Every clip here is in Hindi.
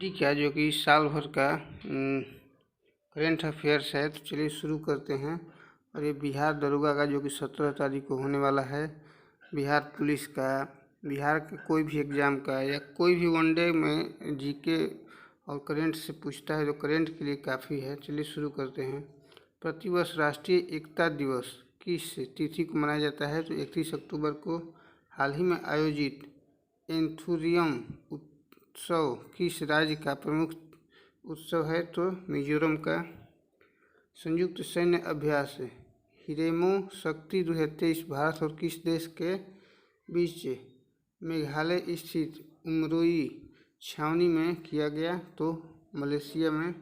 ठीक है, जो कि साल भर का करेंट अफेयर्स है। तो चलिए शुरू करते हैं। और ये बिहार दरोगा का जो कि 17 तारीख को होने वाला है, बिहार पुलिस का, बिहार के कोई भी एग्ज़ाम का या कोई भी वनडे में जीके और करेंट से पूछता है, जो करेंट के लिए काफ़ी है। चलिए शुरू करते हैं। प्रतिवर्ष राष्ट्रीय एकता दिवस किस तिथि को मनाया जाता है? तो 31 अक्टूबर को। हाल ही में आयोजित एंथुरियम उत्सव किस राज्य का प्रमुख उत्सव है? तो मिजोरम का। संयुक्त सैन्य अभ्यास हिरेमो शक्ति 2023 भारत और किस देश के बीच मेघालय स्थित उमरोई छावनी में किया गया? तो मलेशिया में।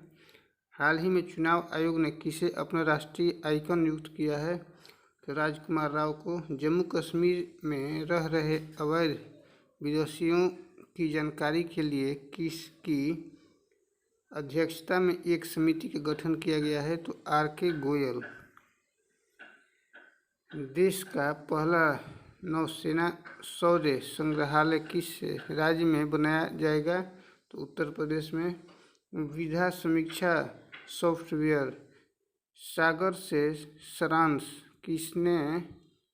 हाल ही में चुनाव आयोग ने किसे अपना राष्ट्रीय आइकन नियुक्त किया है? तो राजकुमार राव को। जम्मू कश्मीर में रह रहे अवैध विदेशियों की जानकारी के लिए किसकी अध्यक्षता में एक समिति का गठन किया गया है? तो आर.के. गोयल। देश का पहला नौसेना शौर्य संग्रहालय किस राज्य में बनाया जाएगा? तो उत्तर प्रदेश में। विधा समीक्षा सॉफ्टवेयर सागर से सारांश किसने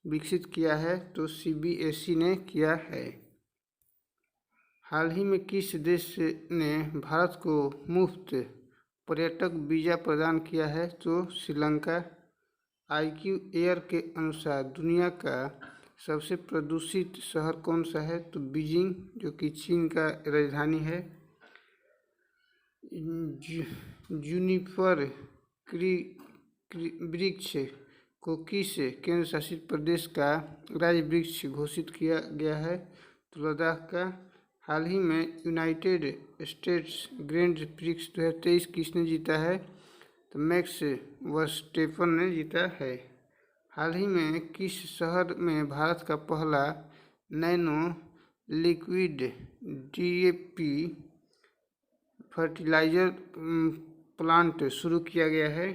विकसित किया है? तो सीबीएसई ने किया है। हाल ही में किस देश ने भारत को मुफ्त पर्यटक वीज़ा प्रदान किया है? तो श्रीलंका। IQ एयर के अनुसार दुनिया का सबसे प्रदूषित शहर कौन सा है? तो बीजिंग, जो कि चीन का राजधानी है। जूनिपर वृक्ष को किस केंद्र शासित प्रदेश का राज्य वृक्ष घोषित किया गया है? तो लद्दाख का। हाल ही में यूनाइटेड स्टेट्स ग्रैंड प्रिक्स 2023 किसने जीता है? तो मैक्स वर्स्टेपन ने जीता है। हाल ही में किस शहर में भारत का पहला nano liquid DAP fertiliser plant शुरू किया गया है?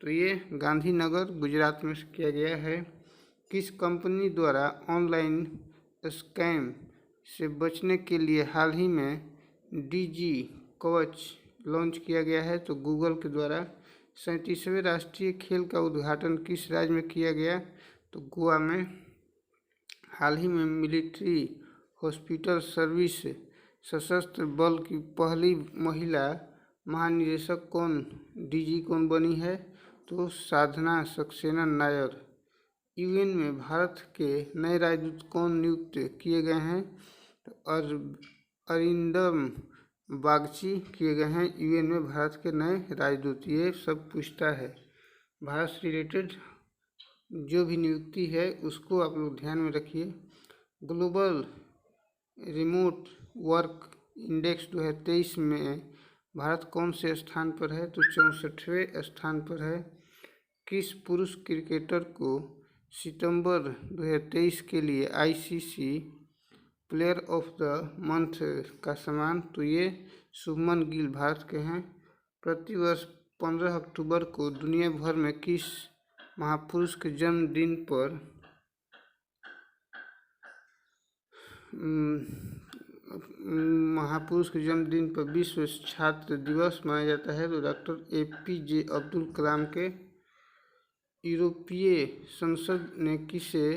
तो ये गांधीनगर गुजरात में किया गया है। किस कंपनी द्वारा ऑनलाइन स्कैम से बचने के लिए हाल ही में DG कवच लॉन्च किया गया है? तो गूगल के द्वारा। 37वें राष्ट्रीय खेल का उद्घाटन किस राज्य में किया गया? तो गोवा में। हाल ही में मिलिट्री हॉस्पिटल सर्विस सशस्त्र बल की पहली महिला महानिदेशक कौन DG कौन बनी है? तो साधना सक्सेना नायर। UN में भारत के नए राजदूत कौन नियुक्त किए गए हैं? तो अरिंदम बागची किए गए हैं UN में भारत के नए राजदूत। ये सब पूछता है भारत से रिलेटेड जो भी नियुक्ति है उसको आप लोग ध्यान में रखिए। ग्लोबल रिमोट वर्क इंडेक्स 2023 में भारत कौन से स्थान पर है? तो 64वें स्थान पर है। किस पुरुष क्रिकेटर को सितंबर 2023 के लिए ICC player of the month का सम्मान? तो ये शुभमन गिल भारत के हैं। प्रतिवर्ष 15 अक्टूबर को दुनिया भर में किस महापुरुष के जन्मदिन पर विश्व छात्र दिवस मनाया जाता है? तो डॉक्टर APJ अब्दुल कलाम के। यूरोपीय संसद ने किसे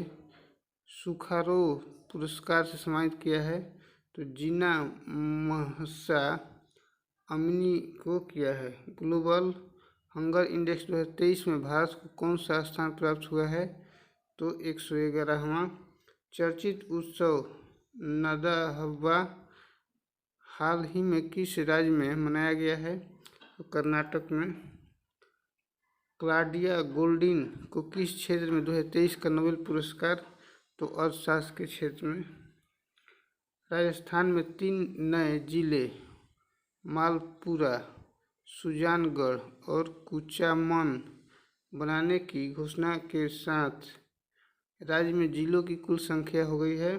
सुखारोव पुरस्कार से सम्मानित किया है? तो जीना महसा अमिनी को किया है। ग्लोबल हंगर इंडेक्स 2023 में भारत को कौन सा स्थान प्राप्त हुआ है? तो 111वां। चर्चित उत्सव नदाहवा हाल ही में किस राज्य में मनाया गया है? तो कर्नाटक में। क्लाडिया गोल्डिन को किस क्षेत्र में 2023 का नोबेल पुरस्कार? तो अर्थशास्त्र के क्षेत्र में। राजस्थान में 3 नए जिले मालपुरा, सुजानगढ़ और कुचामन बनाने की घोषणा के साथ राज्य में जिलों की कुल संख्या हो गई है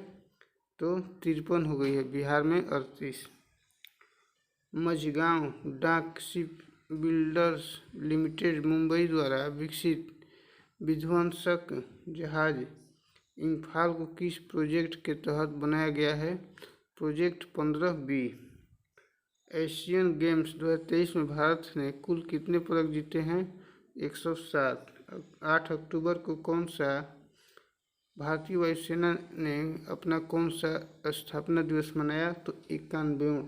तो 53 हो गई है। बिहार में 38। मझगांव डाक शिप बिल्डर्स लिमिटेड मुंबई द्वारा विकसित विध्वंसक जहाज इम्फाल को किस प्रोजेक्ट के तहत बनाया गया है? Project 15B। एशियन गेम्स 2023 में भारत ने कुल कितने पदक जीते हैं? 107। 8 अक्टूबर को कौन सा भारतीय वायुसेना ने अपना कौन सा स्थापना दिवस मनाया? तो 91वां।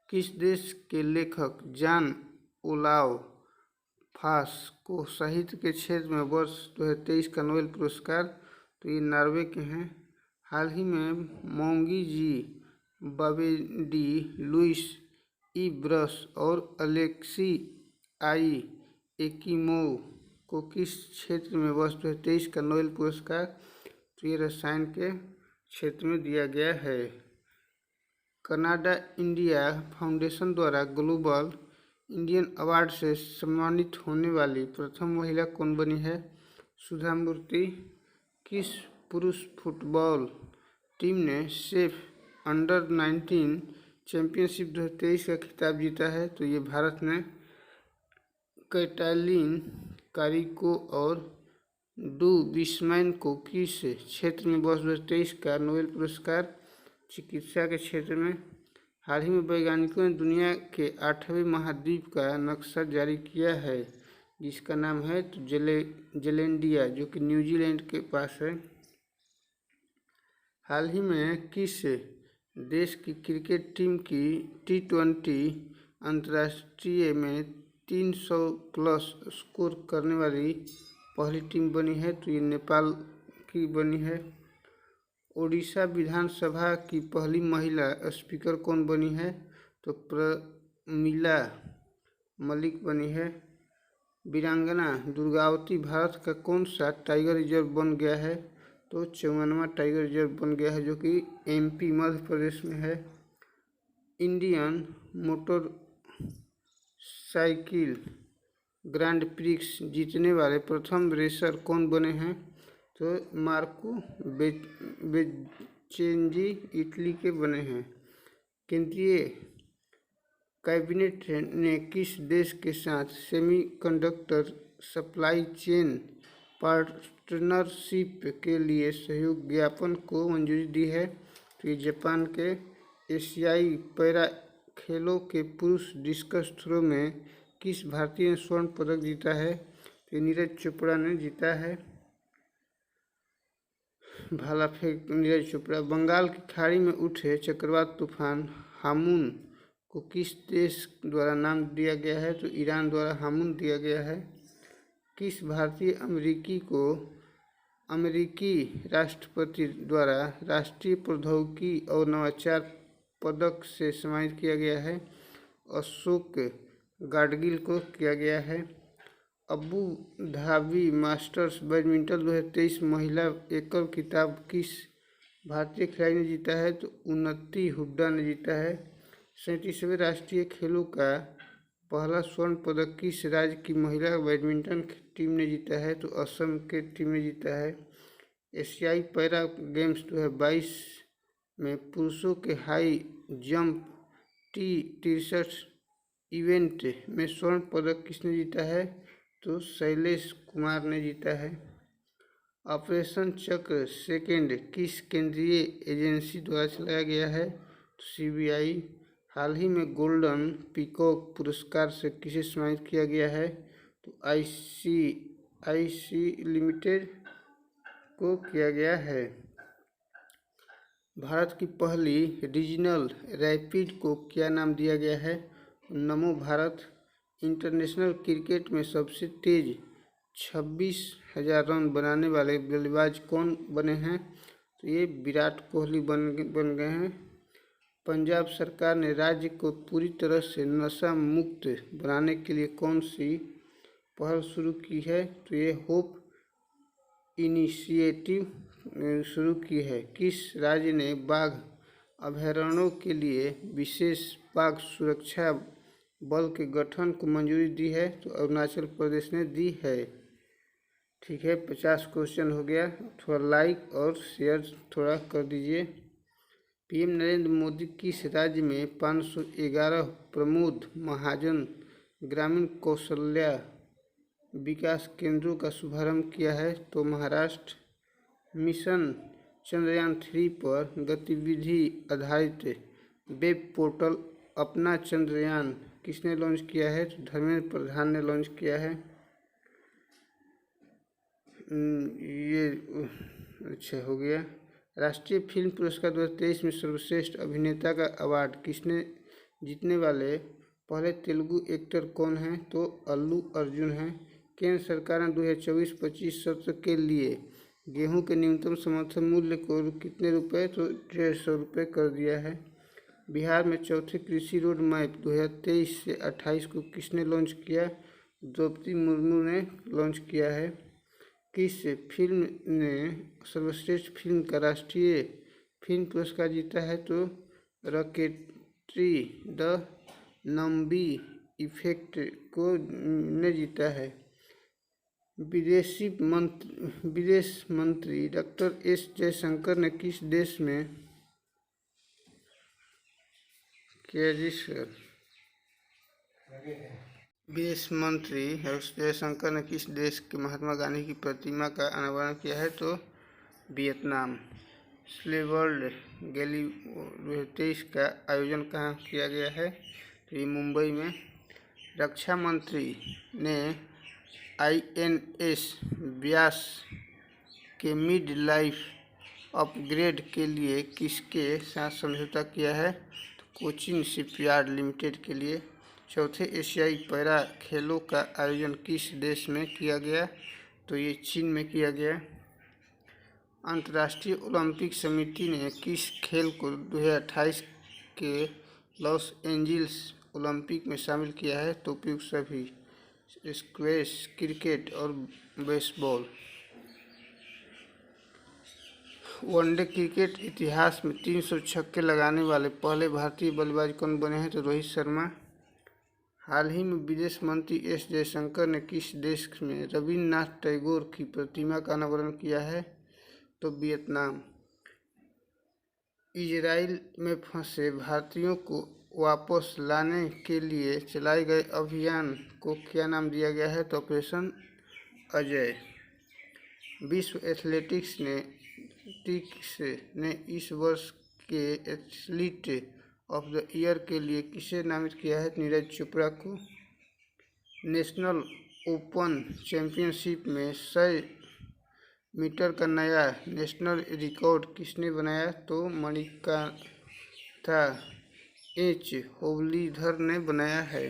किस देश के लेखक जॉन ओलाव फास को साहित्य के क्षेत्र में वर्ष 2023 का नोबेल पुरस्कार? तो ये नॉर्वे के हैं। हाल ही में मोंगी जी बावेडी, लुइस ई ब्रस और अलेक्सी आई एकिमोव को किस क्षेत्र में वर्ष 2023 का नोबेल पुरस्कार? तो ये रसायन के क्षेत्र में दिया गया है। कनाडा इंडिया फाउंडेशन द्वारा ग्लोबल इंडियन अवार्ड से सम्मानित होने वाली प्रथम महिला कौन बनी है? सुधा मूर्ति। किस पुरुष फुटबॉल टीम ने सेफ अंडर-19 चैंपियनशिप 2023 का खिताब जीता है? तो ये भारत ने कैटालिन कारिको और डू बिस्मैन को किस क्षेत्र में वर्ष 2023 का नोबेल पुरस्कार? चिकित्सा के क्षेत्र में। हाल ही में वैज्ञानिकों ने दुनिया के 8वें महाद्वीप का नक्शा जारी किया है, जिसका नाम है तो जेलैंडिया, जो कि न्यूजीलैंड के पास है। हाल ही में किस देश की क्रिकेट टीम की T20 अंतर्राष्ट्रीय में 300 प्लस स्कोर करने वाली पहली टीम बनी है? तो ये नेपाल की बनी है। ओडिशा विधानसभा की पहली महिला स्पीकर कौन बनी है? तो प्रमिला मलिक बनी है। वीरांगना दुर्गावती भारत का कौन सा टाइगर रिजर्व बन गया है? तो 54वां टाइगर रिजर्व बन गया है, जो कि MP मध्य प्रदेश में है। Indian motor cycle grand prix जीतने वाले प्रथम रेसर कौन बने हैं? तो मार्को बेच्चेंजी इटली के बने हैं। केंद्रीय कैबिनेट ने किस देश के साथ सेमीकंडक्टर सप्लाई चेन पार्टनरशिप के लिए सहयोग ज्ञापन को मंजूरी दी है? तो ये जापान के। एशियाई पैरा खेलों के पुरुष डिस्कस थ्रो में किस भारतीय ने स्वर्ण पदक जीता है? तो नीरज चोपड़ा ने जीता है। भाला फेंक नीरज चोपड़ा। बंगाल की खाड़ी में उठे चक्रवात तूफान हामून को किस देश द्वारा नाम दिया गया है? तो ईरान द्वारा हामून दिया गया है। किस भारतीय अमेरिकी को अमेरिकी राष्ट्रपति द्वारा राष्ट्रीय प्रौद्योगिकी और नवाचार पदक से सम्मानित किया गया है? अशोक गाडगिल को किया गया है। अबू धाबी मास्टर्स बैडमिंटन 2023 महिला एकल खिताब किस भारतीय खिलाड़ी ने जीता है? तो उन्नति हुड्डा ने जीता है। 37वें राष्ट्रीय खेलों का पहला स्वर्ण पदक किस राज्य की महिला बैडमिंटन टीम ने जीता है? तो असम के टीम ने जीता है। एशियाई पैरा गेम्स 2022 में पुरुषों के हाई जंप T63 इवेंट में स्वर्ण पदक किसने जीता है? तो शैलेश कुमार ने जीता है। ऑपरेशन चक्र सेकेंड किस केंद्रीय एजेंसी द्वारा चलाया गया है? तो CBI। हाल ही में गोल्डन पीकॉक पुरस्कार से किसे सम्मानित किया गया है? तो ICIC लिमिटेड को किया गया है। भारत की पहली रीजनल रैपिड को क्या नाम दिया गया है? नमो भारत। इंटरनेशनल क्रिकेट में सबसे तेज 26,000 रन बनाने वाले बल्लेबाज कौन बने हैं? तो ये विराट कोहली बन गए हैं। पंजाब सरकार ने राज्य को पूरी तरह से नशा मुक्त बनाने के लिए कौन सी पहल शुरू की है? तो ये होप इनिशिएटिव शुरू की है। किस राज्य ने बाघ अभयारण्यों के लिए विशेष बाघ सुरक्षा बल के गठन को मंजूरी दी है? तो अरुणाचल प्रदेश ने दी है। ठीक है, 50 क्वेश्चन हो गया। थोड़ा लाइक और शेयर थोड़ा कर दीजिए। PM नरेंद्र मोदी किस राज्य में 511 प्रमोद महाजन ग्रामीण कौशल्या विकास केंद्रों का शुभारंभ किया है? तो महाराष्ट्र। मिशन चंद्रयान 3 पर गतिविधि आधारित वेब पोर्टल अपना चंद्रयान किसने लॉन्च किया है? तो धर्मेंद्र प्रधान ने लॉन्च किया है। ये अच्छा हो गया। राष्ट्रीय फिल्म पुरस्कार 2023 में सर्वश्रेष्ठ अभिनेता का अवार्ड किसने जीतने वाले पहले तेलुगु एक्टर कौन हैं? तो अल्लू अर्जुन हैं। केंद्र सरकार ने 2024-25 सत्र के लिए गेहूं के न्यूनतम समर्थन मूल्य को कितने रुपए? तो 150 रुपये कर दिया है। बिहार में चौथे कृषि रोड मैप 2023 से 28 को किसने लॉन्च किया? द्रौपदी मुर्मू ने लॉन्च किया है। किस फिल्म ने सर्वश्रेष्ठ फिल्म का राष्ट्रीय फिल्म पुरस्कार जीता है? तो रॉकेटरी द नम्बी इफेक्ट को ने जीता है। विदेश मंत्री डॉक्टर एस जयशंकर ने किस देश में किया? विदेश मंत्री एस जयशंकर ने किस देश के महात्मा गांधी की प्रतिमा का अनावरण किया है? तो वियतनाम। स्लेवर्ल्ड गैली 2023 का आयोजन कहाँ किया गया है? तो ये मुंबई में। रक्षा मंत्री ने INS व्यास के मिड लाइफ अपग्रेड के लिए किसके साथ समझौता किया है? तो कोचिन शिपयार्ड लिमिटेड के लिए। चौथे एशियाई पैरा खेलों का आयोजन किस देश में किया गया? तो ये चीन में किया गया। अंतर्राष्ट्रीय ओलंपिक समिति ने किस खेल को 2028 के लॉस एंजिल्स ओलंपिक में शामिल किया है? तो उपयुक्त सभी स्क्वैश, क्रिकेट और बेसबॉल। वनडे क्रिकेट इतिहास में 300 छक्के लगाने वाले पहले भारतीय बल्लेबाज कौन बने हैं? तो रोहित शर्मा। हाल ही में विदेश मंत्री एस जयशंकर ने किस देश में रविन्द्रनाथ टैगोर की प्रतिमा का अनावरण किया है? तो वियतनाम। इजराइल में फंसे भारतीयों को वापस लाने के लिए चलाए गए अभियान को क्या नाम दिया गया है? तो ऑपरेशन अजय। विश्व एथलेटिक्स ने इस वर्ष के एथलीट ऑफ द ईयर के लिए किसे नामित किया है? नीरज चोपड़ा को। नेशनल ओपन चैंपियनशिप में 100 मीटर का नया नेशनल रिकॉर्ड किसने बनाया? तो मणिकांता एच होबलीधर ने बनाया है।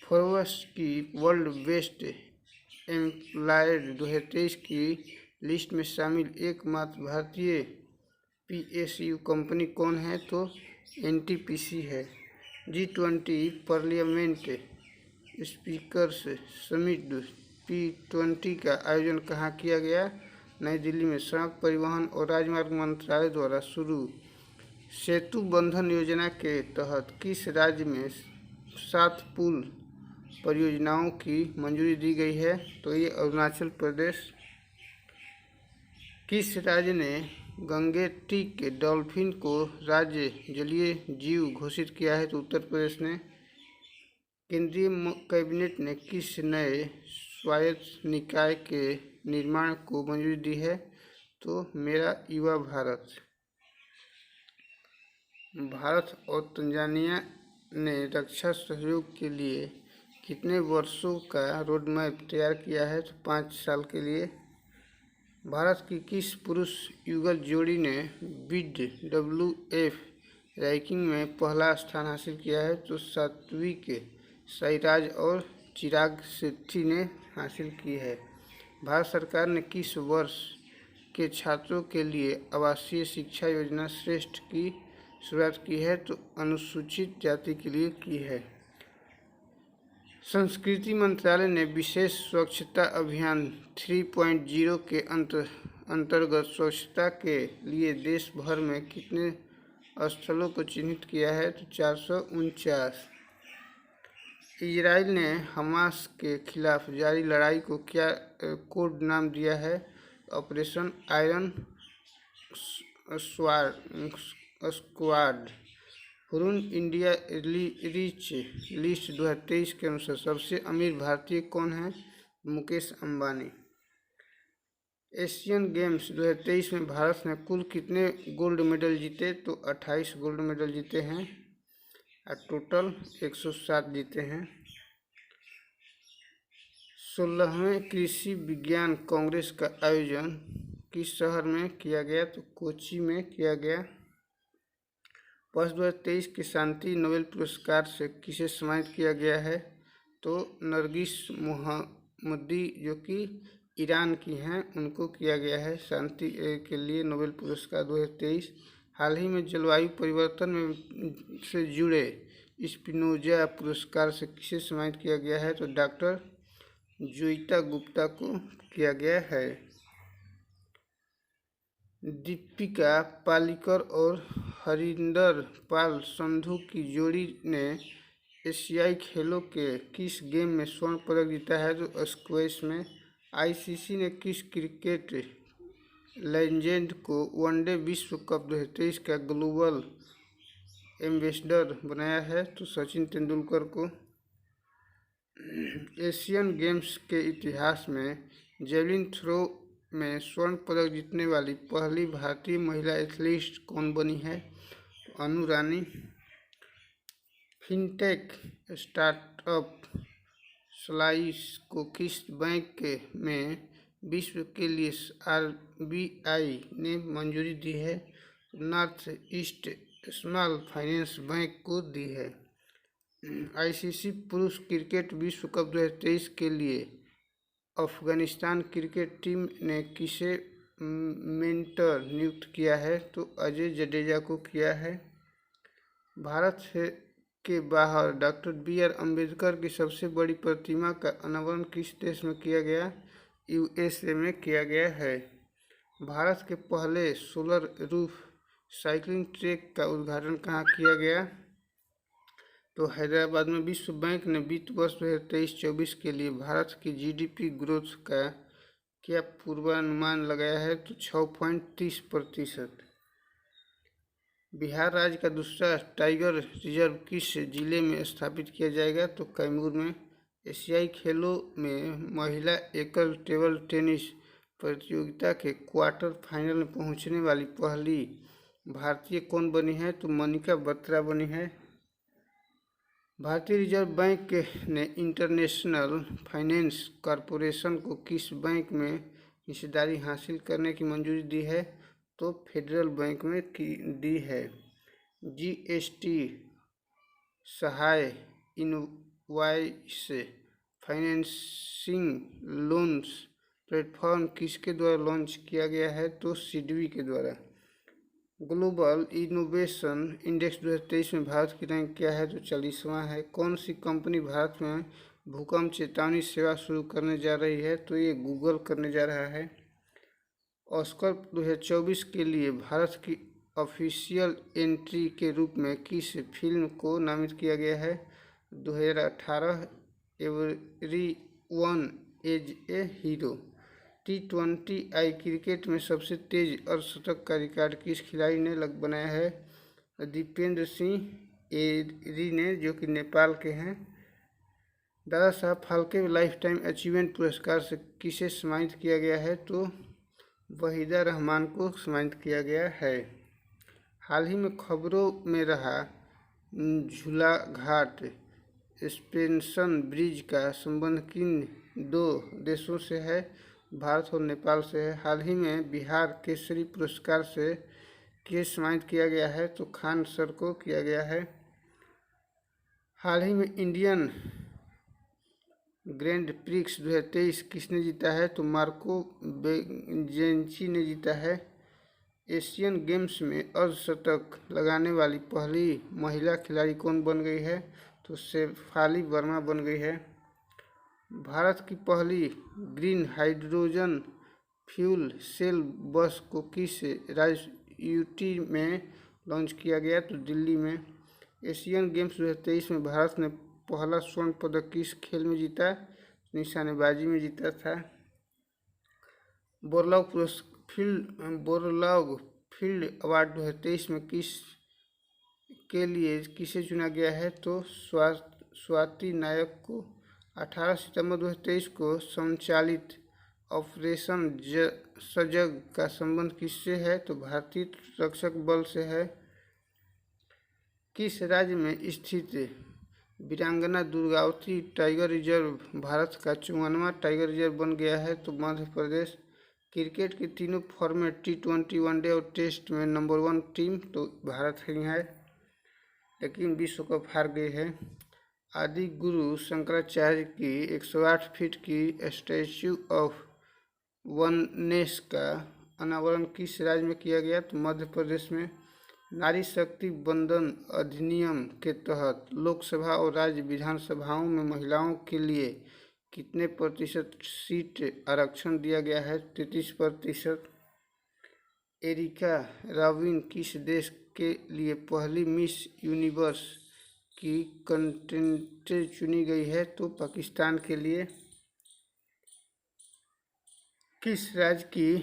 फोर्ब्स की वर्ल्ड बेस्ट एम्प्लॉयर 2023 की लिस्ट में शामिल एकमात्र भारतीय PSU कंपनी कौन है? तो NTPC है। G20 parliament speakers summit P20 का आयोजन कहाँ किया गया? नई दिल्ली में। सड़क परिवहन और राजमार्ग मंत्रालय द्वारा शुरू सेतु बंधन योजना के तहत किस राज्य में 7 पुल परियोजनाओं की मंजूरी दी गई है? तो ये अरुणाचल प्रदेश। किस राज्य ने गंगेटिक डॉल्फिन को राज्य जलीय जीव घोषित किया है? तो उत्तर प्रदेश ने। केंद्रीय कैबिनेट ने किस नए स्वायत्त निकाय के निर्माण को मंजूरी दी है? तो मेरा युवा भारत। भारत और तंजानिया ने रक्षा सहयोग के लिए कितने वर्षों का रोडमैप तैयार किया है? तो 5 साल के लिए। भारत की किस पुरुष युगल जोड़ी ने BWF रैंकिंग में पहला स्थान हासिल किया है? तो सात्विक साईराज और चिराग शेट्टी ने हासिल की है। भारत सरकार ने किस वर्ष के छात्रों के लिए आवासीय शिक्षा योजना श्रेष्ठ की शुरुआत की है? तो अनुसूचित जाति के लिए की है। संस्कृति मंत्रालय ने विशेष स्वच्छता अभियान 3.0 के अंतर्गत स्वच्छता के लिए देश भर में कितने स्थलों को चिन्हित किया है? तो 449। इजराइल ने हमास के खिलाफ जारी लड़ाई को क्या कोड नाम दिया है? Operation iron squad. Hurun India rich list 2023 के अनुसार सबसे अमीर भारतीय कौन है? मुकेश अंबानी। एशियन गेम्स 2023 में भारत ने कुल कितने गोल्ड मेडल जीते? तो 28 गोल्ड मेडल जीते हैं और टोटल 107 जीते हैं। 16वें कृषि विज्ञान कांग्रेस का आयोजन किस शहर में किया गया? तो कोच्चि में किया गया। वर्ष 2023 के शांति नोबेल पुरस्कार से किसे सम्मानित किया गया है? तो नरगिस मोहम्मदी जो कि ईरान की हैं, उनको किया गया है शांति के लिए नोबेल पुरस्कार 2023। हाल ही में जलवायु परिवर्तन में से जुड़े स्पिनोजा पुरस्कार से किसे सम्मानित किया गया है? तो डॉक्टर जोइता गुप्ता को किया गया है। दीपिका पालिकर और हरिंदर पाल संधू की जोड़ी ने एशियाई खेलों के किस गेम में स्वर्ण पदक जीता है? तो स्क्वैश में। आईसीसी ने किस क्रिकेट लेजेंड को वनडे विश्व कप 2023 का ग्लोबल एम्बेसडर बनाया है? तो सचिन तेंदुलकर को। एशियन गेम्स के इतिहास में जेवलिन थ्रो में स्वर्ण पदक जीतने वाली पहली भारतीय महिला एथलीट कौन बनी है? अनु रानी। फिनटेक स्टार्टअप स्लाइस को किस बैंक में विश्व के लिए आरबीआई ने मंजूरी दी है? North east small finance bank को दी है। आईसीसी पुरुष क्रिकेट विश्व कप 2023 के लिए अफगानिस्तान क्रिकेट टीम ने किसे मेंटर नियुक्त किया है? तो अजय जडेजा को किया है। भारत से के बाहर डॉक्टर बी.आर. अम्बेडकर की सबसे बड़ी प्रतिमा का अनावरण किस देश में किया गया? यूएसए में किया गया है। भारत के पहले सोलर रूफ साइकिलिंग ट्रैक का उद्घाटन कहाँ किया गया? तो हैदराबाद में। विश्व बैंक ने वित्त वर्ष 2023-24 के लिए भारत की जीडीपी ग्रोथ का क्या पूर्वानुमान लगाया है? तो 6.30%। बिहार राज्य का दूसरा टाइगर रिजर्व किस जिले में स्थापित किया जाएगा? तो कैमूर में। एशियाई खेलों में महिला एकल टेबल टेनिस प्रतियोगिता के क्वार्टर फाइनल में पहुंचने वाली पहली भारतीय कौन बनी है? तो मनिका बत्रा बनी है। भारतीय रिजर्व बैंक ने इंटरनेशनल फाइनेंस कॉरपोरेशन को किस बैंक में हिस्सेदारी हासिल करने की मंजूरी दी है? तो फेडरल बैंक में दी है। जीएसटी सहाय इनवॉइस फाइनेंसिंग लोन्स प्लेटफॉर्म किसके द्वारा लॉन्च किया गया है? तो सिडबी के द्वारा। ग्लोबल इनोवेशन इंडेक्स 2023 में भारत की रैंक क्या है? तो 40वां है। कौन सी कंपनी भारत में भूकंप चेतावनी सेवा शुरू करने जा रही है? तो ये गूगल करने जा रहा है। ऑस्कर 2024 के लिए भारत की ऑफिशियल एंट्री के रूप में किस फिल्म को नामित किया गया है? 2018 everyone is a hero. T20I cricket में सबसे तेज अर्धशतक का रिकॉर्ड किस खिलाड़ी ने बनाया है? दीपेंद्र सिंह एरी ने, जो कि नेपाल के हैं। Dada Saheb Phalke life time achievement पुरस्कार से किसे सम्मानित किया गया है? तो वहीदा रहमान को सम्मानित किया गया है। हाल ही में खबरों में रहा झूलाघाट एक्सटेंशन ब्रिज का संबंध किन दो देशों से है? भारत और नेपाल से है। हाल ही में बिहार केसरी पुरस्कार से किसे सम्मानित किया गया है? तो खान सर को किया गया है। हाल ही में इंडियन ग्रैंड प्रिक्स 2023 किसने जीता है? तो मार्को बेजेंची ने जीता है। एशियन गेम्स में अर्धशतक लगाने वाली पहली महिला खिलाड़ी कौन बन गई है? तो शेफाली वर्मा बन गई है। भारत की पहली ग्रीन हाइड्रोजन फ्यूल सेल बस को किस राज्य यूटी में लॉन्च किया गया? तो दिल्ली में। एशियन गेम्स 2023 में भारत ने पहला स्वर्ण पदक किस खेल में जीता? निशानेबाजी में जीता था। बोरलॉग फील्ड अवार्ड 2023 में के लिए किसे चुना गया है? तो स्वाति नायक को। 18 सितंबर 2023 को संचालित ऑपरेशन सजग का संबंध किससे है? तो भारतीय रक्षक बल से है। किस राज्य में स्थित वीरांगना दुर्गावती टाइगर रिजर्व भारत का 54वां टाइगर रिजर्व बन गया है? तो मध्य प्रदेश। क्रिकेट के तीनों फॉर्मेट T20, वनडे और टेस्ट में नंबर 1 टीम तो भारत ही है, लेकिन विश्व कप हार गई है। आदि गुरु शंकराचार्य की 108 फीट की स्टैच्यू ऑफ वननेस का अनावरण किस राज्य में किया गया? तो मध्य प्रदेश में। नारी शक्ति वंदन अधिनियम के तहत लोकसभा और राज्य विधानसभाओं में महिलाओं के लिए कितने प्रतिशत सीट आरक्षण दिया गया है? 33%। एरिका रॉबिन किस देश के लिए पहली मिस यूनिवर्स की कंटेस्टेंट चुनी गई है? तो पाकिस्तान के लिए। किस राज्य की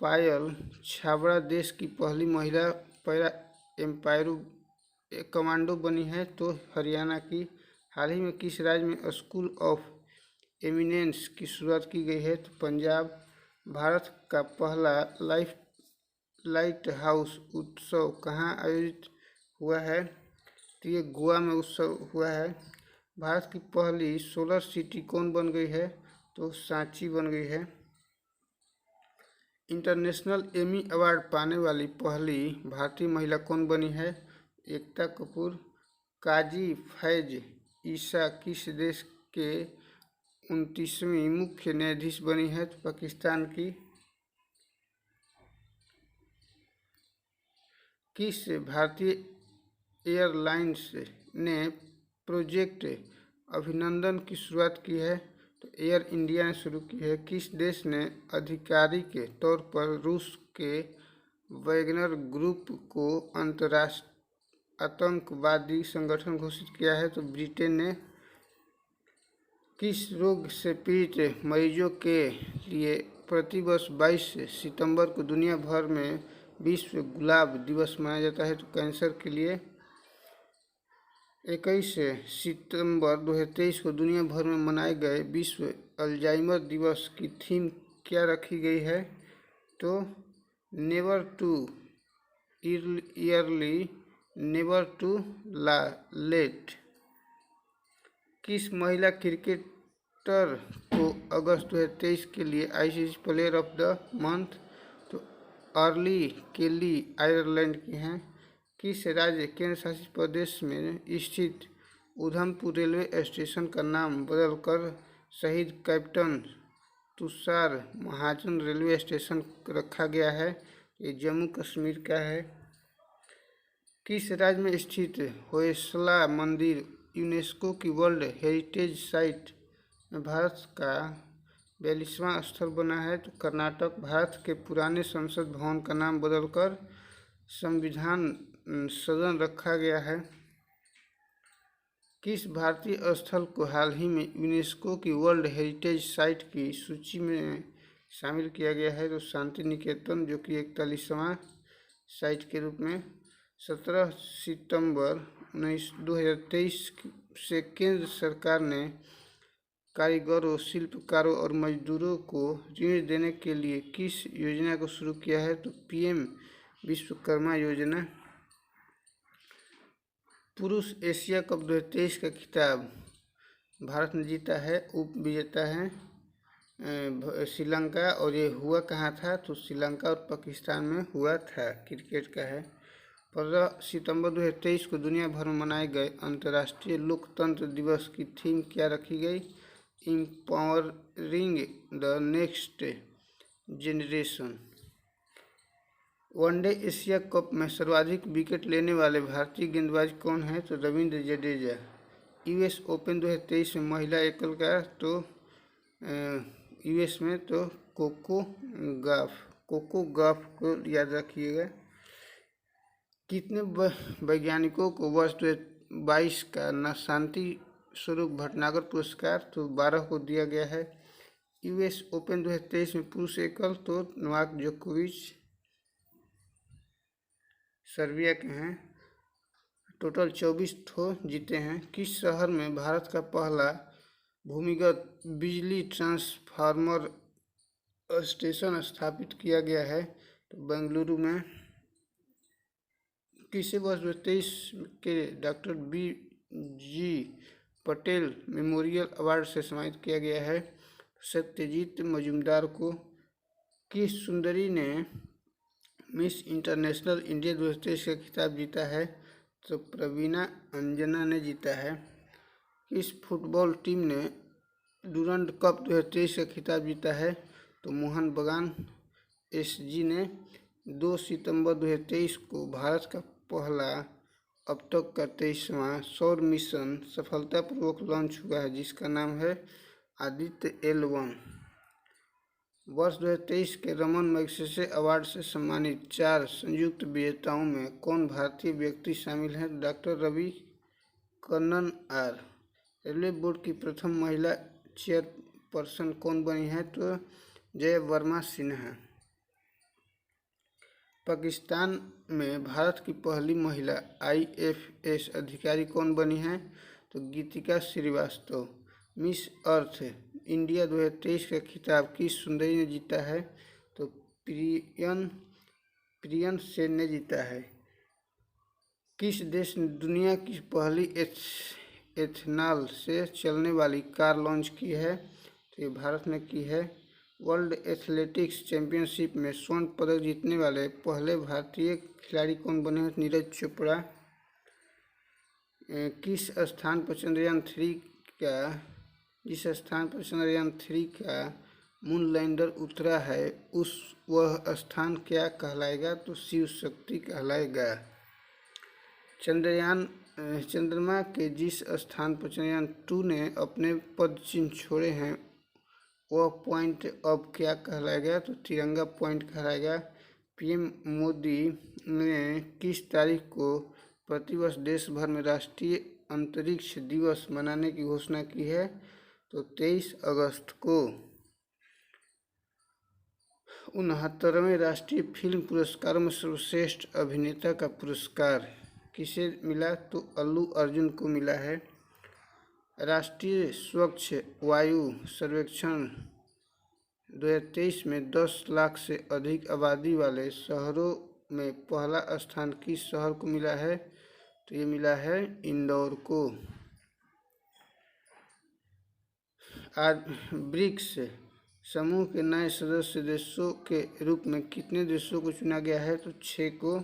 पायल छाबड़ा देश की पहली महिला पैरा एम्पायरो कमांडो बनी है? तो हरियाणा की। हाल ही में किस राज्य में स्कूल ऑफ एमिनेंस की शुरुआत की गई है? तो पंजाब। भारत का पहला लाइट हाउस उत्सव कहाँ आयोजित हुआ है? तो ये गोवा में उत्सव हुआ है। भारत की पहली सोलर सिटी कौन बन गई है? तो सांची बन गई है। इंटरनेशनल एमी अवार्ड पाने वाली पहली भारतीय महिला कौन बनी है? एकता कपूर। काजी फैज ईसा किस देश के 29वीं मुख्य न्यायाधीश बनी है? तो पाकिस्तान की। किस भारतीय एयरलाइंस ने प्रोजेक्ट अभिनंदन की शुरुआत की है? तो एयर इंडिया ने शुरू की है। किस देश ने आधिकारिक तौर पर रूस के वैगनर ग्रुप को अंतर्राष्ट्रीय आतंकवादी संगठन घोषित किया है? तो ब्रिटेन ने। किस रोग से पीड़ित मरीजों के लिए प्रतिवर्ष 22 सितंबर को दुनिया भर में विश्व गुलाब दिवस मनाया जाता है? तो कैंसर के लिए। 21 सितंबर 2023 को दुनिया भर में मनाए गए विश्व अल्जाइमर दिवस की थीम क्या रखी गई है? तो never too early never too late. किस महिला क्रिकेटर को अगस्त 2023 के लिए ICC player of the month? तो अर्ली केली आयरलैंड की हैं। किस राज्य केंद्र शासित प्रदेश में स्थित उधमपुर रेलवे स्टेशन का नाम बदलकर शहीद कैप्टन तुषार महाजन रेलवे स्टेशन रखा गया है? ये जम्मू कश्मीर का है। किस राज्य में स्थित होयसला मंदिर यूनेस्को की वर्ल्ड हेरिटेज साइट में भारत का 42वां स्थल बना है? तो कर्नाटक। भारत के पुराने संसद भवन का नाम बदलकर संविधान सदन रखा गया है। किस भारतीय स्थल को हाल ही में यूनेस्को की वर्ल्ड हेरिटेज साइट की सूची में शामिल किया गया है? तो शांति निकेतन, जो कि 41वां साइट के रूप में। 17 सितंबर 2023 से केंद्र सरकार ने कारीगरों, शिल्पकारों और मजदूरों को ऋण देने के लिए किस योजना को शुरू किया है? तो पीएम विश्वकर्मा योजना। पुरुष एशिया कप 2023 का खिताब भारत ने जीता है। उप विजेता है श्रीलंका। और ये हुआ कहाँ था? तो श्रीलंका और पाकिस्तान में हुआ था। क्रिकेट का है। 15 सितंबर 2023 को दुनिया भर में मनाए गए अंतर्राष्ट्रीय लोकतंत्र दिवस की थीम क्या रखी गई? Empowering the next generation. One day Asia cup में सर्वाधिक विकेट लेने वाले भारतीय गेंदबाज कौन है? तो रविंद्र जडेजा। यूएस ओपन 2023 में महिला एकल का तो यूएस में तो कोको गॉफ को याद रखिएगा। कितने वैज्ञानिकों को वर्ष 2022 का शांति स्वरूप भटनागर पुरस्कार? तो 12 को दिया गया है। यूएस ओपन 2023 में पुरुष एकल तो नोवाक जोकोविच सर्बिया के हैं। टोटल 24 ठो जीते हैं। किस शहर में भारत का पहला भूमिगत बिजली ट्रांसफार्मर स्टेशन स्थापित किया गया है? तो बेंगलुरु में। किसे वर्ष 2023 के doctor B.G. Patel memorial award से सम्मानित किया गया है? सत्यजीत मजूमदार को। किस सुंदरी ने मिस इंटरनेशनल इंडिया 2023 का खिताब जीता है? तो प्रवीणा अंजना ने जीता है। किस फुटबॉल टीम ने डूरंड कप 2023 का खिताब जीता है? तो मोहन बगान SG ने। 2 सितंबर 2023 को भारत का पहला अब तक का 23वां सौर मिशन सफलतापूर्वक लॉन्च हुआ है, जिसका नाम है आदित्य L1। वर्ष 2023 के रमन मैग्सेसे अवार्ड से सम्मानित 4 संयुक्त विजेताओं में कौन भारतीय व्यक्ति शामिल हैं? Doctor Ravi Kannan R। Railway board की प्रथम महिला चेयरपर्सन कौन बनी है? तो जय वर्मा सिन्हा। पाकिस्तान में भारत की पहली महिला IFS अधिकारी कौन बनी है? तो गीतिका श्रीवास्तव। मिस अर्थ इंडिया 2023 का खिताब किस सुंदरी ने जीता है? तो प्रियन सेन ने जीता है। किस देश ने दुनिया की पहली एथनॉल से चलने वाली कार लॉन्च की है? तो ये भारत ने की है। वर्ल्ड एथलेटिक्स चैंपियनशिप में स्वर्ण पदक जीतने वाले पहले भारतीय खिलाड़ी कौन बने हैं? नीरज चोपड़ा। किस स्थान पर जिस स्थान पर चंद्रयान 3 का मून लैंडर उतरा है वह स्थान क्या कहलाएगा? तो शिव शक्ति कहलाएगा। चंद्रमा के जिस स्थान पर चंद्रयान 2 ने अपने पद चिन्ह छोड़े हैं वह पॉइंट अब क्या कहलाएगा? तो तिरंगा पॉइंट कहलाएगा। PM मोदी ने किस तारीख को प्रतिवर्ष देश भर में राष्ट्रीय अंतरिक्ष दिवस मनाने की घोषणा की है? तो 23 अगस्त को। 69वें राष्ट्रीय फिल्म पुरस्कारों में सर्वश्रेष्ठ अभिनेता का पुरस्कार किसे मिला? तो अल्लू अर्जुन को मिला है। राष्ट्रीय स्वच्छ वायु सर्वेक्षण 2023 में 10 लाख से अधिक आबादी वाले शहरों में पहला स्थान किस शहर को मिला है? तो ये मिला है इंदौर को। आज ब्रिक्स समूह के नए सदस्य देशों के रूप में कितने देशों को चुना गया है? तो 6 को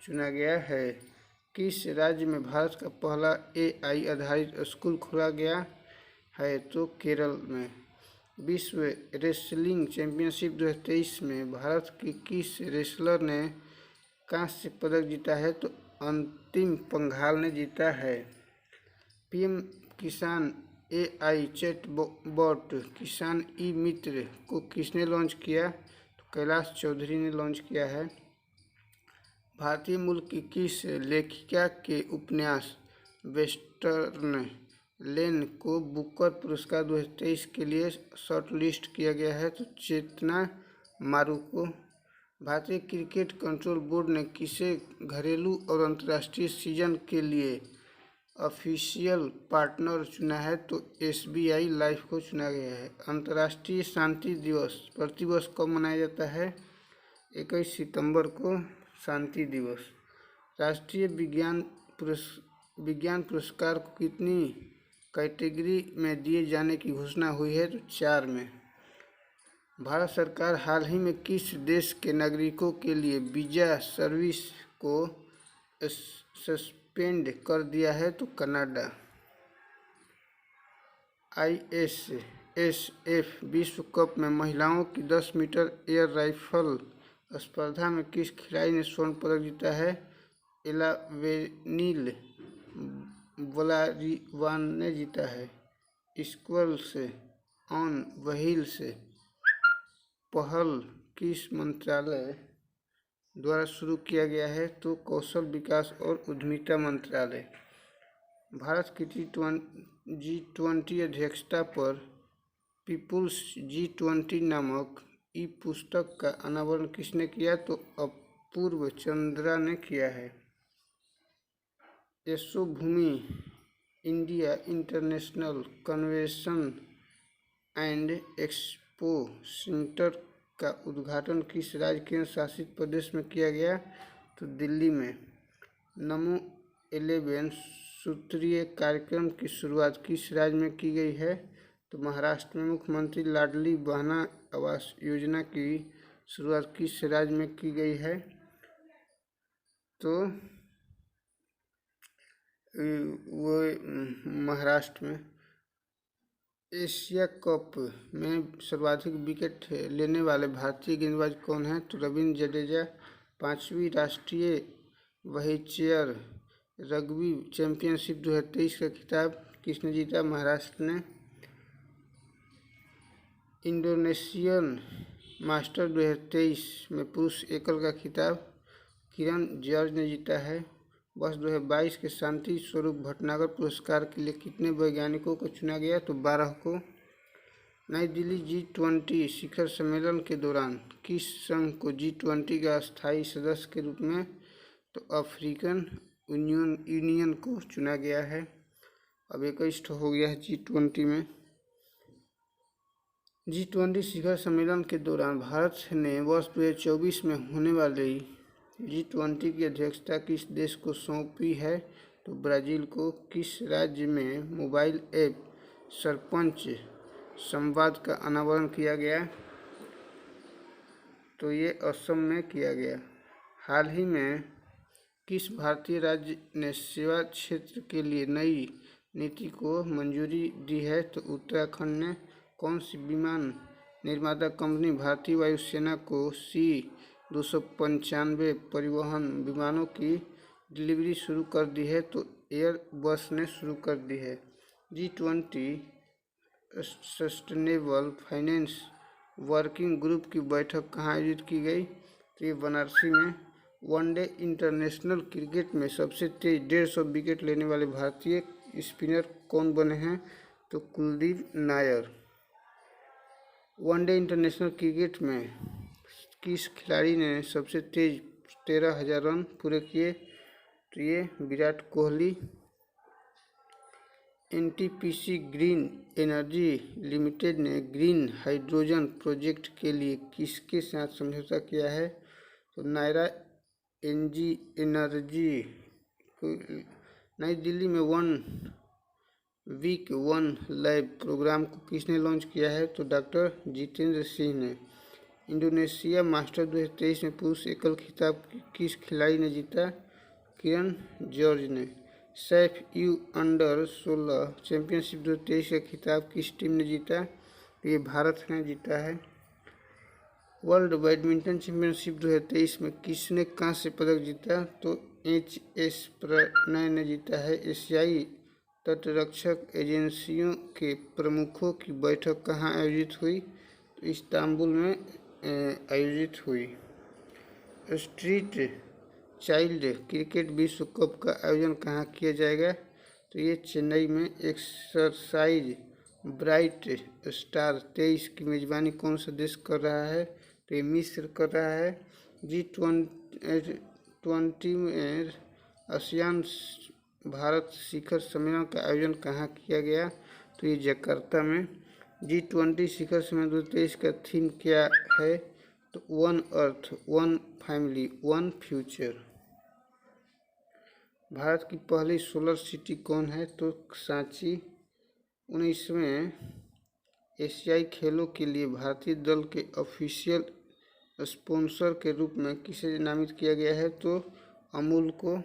चुना गया है। किस राज्य में भारत का पहला AI आधारित स्कूल खोला गया है? तो केरल में। विश्व रेसलिंग चैंपियनशिप 2023 में भारत की किस रेसलर ने कांस्य पदक जीता है? तो अंतिम पंघाल ने जीता है। PM किसान AI चैटबॉट किसान ई-मित्र को किसने लॉन्च किया? तो कैलाश चौधरी ने लॉन्च किया है। भारतीय मूल की किस लेखिका के उपन्यास वेस्टर्न लेन को बुकर पुरस्कार 2023 के लिए शॉर्टलिस्ट किया गया है? तो चेतना मारू को। भारतीय क्रिकेट कंट्रोल बोर्ड ने किसे घरेलू और अंतर्राष्ट्रीय सीजन के लिए ऑफिशियल पार्टनर चुना है? तो SBI लाइफ को चुना गया है। अंतर्राष्ट्रीय शांति दिवस प्रतिवर्ष कब मनाया जाता है? 21 सितंबर को शांति दिवस। राष्ट्रीय विज्ञान पुरस्कार को कितनी कैटेगरी में दिए जाने की घोषणा हुई है? तो 4 में। भारत सरकार हाल ही में किस देश के नागरिकों के लिए वीजा सर्विस को सस्पेंड कर दिया है? तो कनाडा। ISSF विश्व कप में महिलाओं की 10 मीटर एयर राइफल स्पर्धा में किस खिलाड़ी ने स्वर्ण पदक जीता है? एलावेनिल वलारिवान ने जीता है। स्क्वैश ऑन व्हील्स पहल किस मंत्रालय द्वारा शुरू किया गया है? तो कौशल विकास और उद्यमिता मंत्रालय। भारत की G20 अध्यक्षता पर पीपुल्स G20 नामक पुस्तक का अनावरण किसने किया? तो अपूर्व चंद्रा ने किया है। Yashobhoomi India international convention and expo centre का उद्घाटन किस राज्य केंद्र शासित प्रदेश में किया गया? तो दिल्ली में। नमो 11 सूत्रीय कार्यक्रम की शुरुआत किस राज्य में की गई है? तो महाराष्ट्र में। मुख्यमंत्री लाडली बहना आवास योजना की शुरुआत किस राज्य में की गई है? तो वो महाराष्ट्र में। एशिया कप में सर्वाधिक विकेट लेने वाले भारतीय गेंदबाज कौन हैं? तो रविंद्र जडेजा। 5वीं राष्ट्रीय व्हीलचेयर रग्बी चैंपियनशिप 2023 का खिताब किसने जीता? महाराष्ट्र ने। इंडोनेशियन मास्टर 2023 में पुरुष एकल का खिताब किरण जॉर्ज ने जीता है। वर्ष 2022 के शांति स्वरूप भटनागर पुरस्कार के लिए कितने वैज्ञानिकों को चुना गया? तो 12 को। नई दिल्ली G20 शिखर सम्मेलन के दौरान किस संघ को G20 का स्थायी सदस्य के रूप में तो अफ्रीकन यूनियन को चुना गया है। अब 21 हो गया है G20 में। G20 शिखर सम्मेलन के दौरान भारत ने वर्ष 2024 में होने वाले G20 की अध्यक्षता किस देश को सौंपी है? तो ब्राज़ील को। किस राज्य में मोबाइल ऐप सरपंच संवाद का अनावरण किया गया? तो ये असम में किया गया। हाल ही में किस भारतीय राज्य ने सेवा क्षेत्र के लिए नई नीति को मंजूरी दी है? तो उत्तराखंड ने। कौन सी विमान निर्माता कंपनी भारतीय वायुसेना को C-295 परिवहन विमानों की डिलीवरी शुरू कर दी है? तो एयरबस ने शुरू कर दी है। G20 sustainable finance working group की बैठक कहाँ आयोजित की गई? तो ये बनारसी में। वनडे इंटरनेशनल क्रिकेट में सबसे तेज 150 विकेट लेने वाले भारतीय स्पिनर कौन बने हैं? तो Kuldeep Nair. One day international cricket में किस खिलाड़ी ने सबसे तेज 13,000 रन पूरे किए? तो ये Virat Kohli. NTPC green energy limited ने ग्रीन हाइड्रोजन प्रोजेक्ट के लिए किसके साथ समझौता किया है? तो नायरा एनर्जी। नई दिल्ली में 1 वीक 1 लैब प्रोग्राम को किसने लॉन्च किया है? तो डॉक्टर जितेंद्र सिंह ने। इंडोनेशिया मास्टर 2023 में पुरुष एकल खिताब किस खिलाड़ी ने जीता? किरण जॉर्ज ने। सैफ यू अंडर 16 चैंपियनशिप 2023 का खिताब किस टीम ने जीता? तो ये भारत ने जीता है। वर्ल्ड बैडमिंटन चैंपियनशिप 2023 में किसने कांस्य पदक जीता? तो HS प्रणय ने जीता है। एशियाई तटरक्षक एजेंसियों के प्रमुखों की बैठक कहाँ आयोजित हुई? तो इस्तांबुल में आयोजित हुई। स्ट्रीट चाइल्ड क्रिकेट विश्व कप का आयोजन कहाँ किया जाएगा? तो ये चेन्नई में। एक्सरसाइज ब्राइट स्टार 23 की मेजबानी कौन सा देश कर रहा है? तो ये मिस्र कर रहा है। G20 में आसियान भारत शिखर सम्मेलन का आयोजन कहाँ किया गया? तो ये जकार्ता में। G20 शिखर सम्मेलन 2023 का थीम क्या है? तो 1 अर्थ 1 फैमिली 1 फ्यूचर। भारत की पहली सोलर सिटी कौन है? तो सांची। 19वें एशियाई खेलों के लिए भारतीय दल के ऑफिशियल स्पॉन्सर के रूप में किसे नामित किया गया है? तो अमूल को।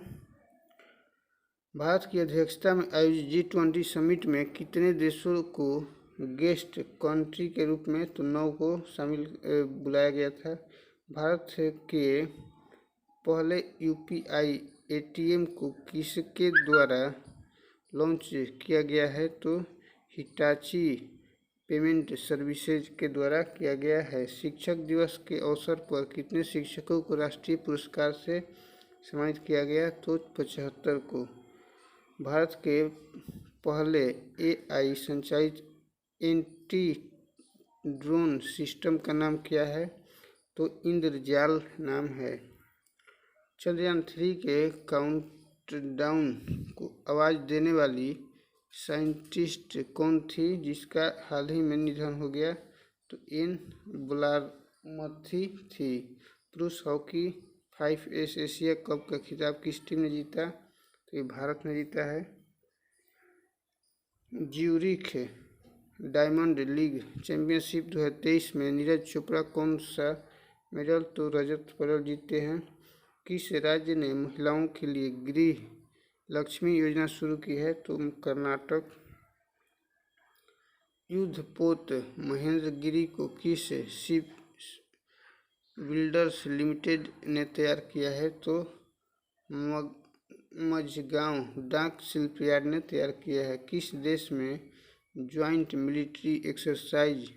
भारत की अध्यक्षता में आयोजित G20 समिट में कितने देशों को गेस्ट कंट्री के रूप में तो 9 को शामिल बुलाया गया था। भारत के पहले UPI ATM को किसके द्वारा लॉन्च किया गया है? तो हिटाची पेमेंट सर्विसेज के द्वारा किया गया है। शिक्षक दिवस के अवसर पर कितने शिक्षकों को राष्ट्रीय पुरस्कार से सम्मानित किया गया? तो 75 को। भारत के पहले AI संचालित एंटी ड्रोन सिस्टम का नाम क्या है? तो इंद्रजाल नाम है। चंद्रयान 3 के काउंटडाउन को आवाज़ देने वाली साइंटिस्ट कौन थी जिसका हाल ही में निधन हो गया? तो N मथी थी। पुरुष हॉकी 5S एशिया कप का खिताब किस टीम ने जीता? तो ये भारत ने जीता है। ज्यूरिख डायमंड लीग चैंपियनशिप 2023 में नीरज चोपड़ा कौन सा मेडल तो रजत पदक जीते हैं? किस राज्य ने महिलाओं के लिए गृह लक्ष्मी योजना शुरू की है? तो कर्नाटक। युद्धपोत महेंद्रगिरी को किस शिप बिल्डर्स लिमिटेड ने तैयार किया है? तो मझगांव डाक शिल्पयार्ड ने तैयार किया है। किस देश में joint military exercise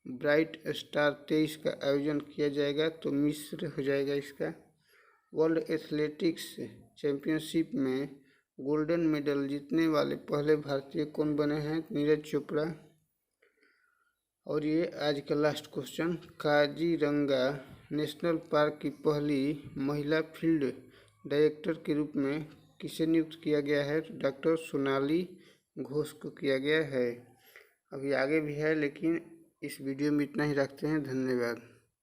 bright star 23 का आयोजन किया जाएगा? तो मिस्र हो जाएगा इसका। वर्ल्ड एथलेटिक्स चैंपियनशिप में गोल्डन मेडल जीतने वाले पहले भारतीय कौन बने हैं? नीरज चोपड़ा। और ये आज का last question, Kaziranga national park की पहली महिला फील्ड डायरेक्टर के रूप में किसे नियुक्त किया गया है? तो डॉक्टर सोनाली घोष को किया गया है। अभी आगे भी है, लेकिन इस वीडियो में इतना ही रखते हैं। धन्यवाद।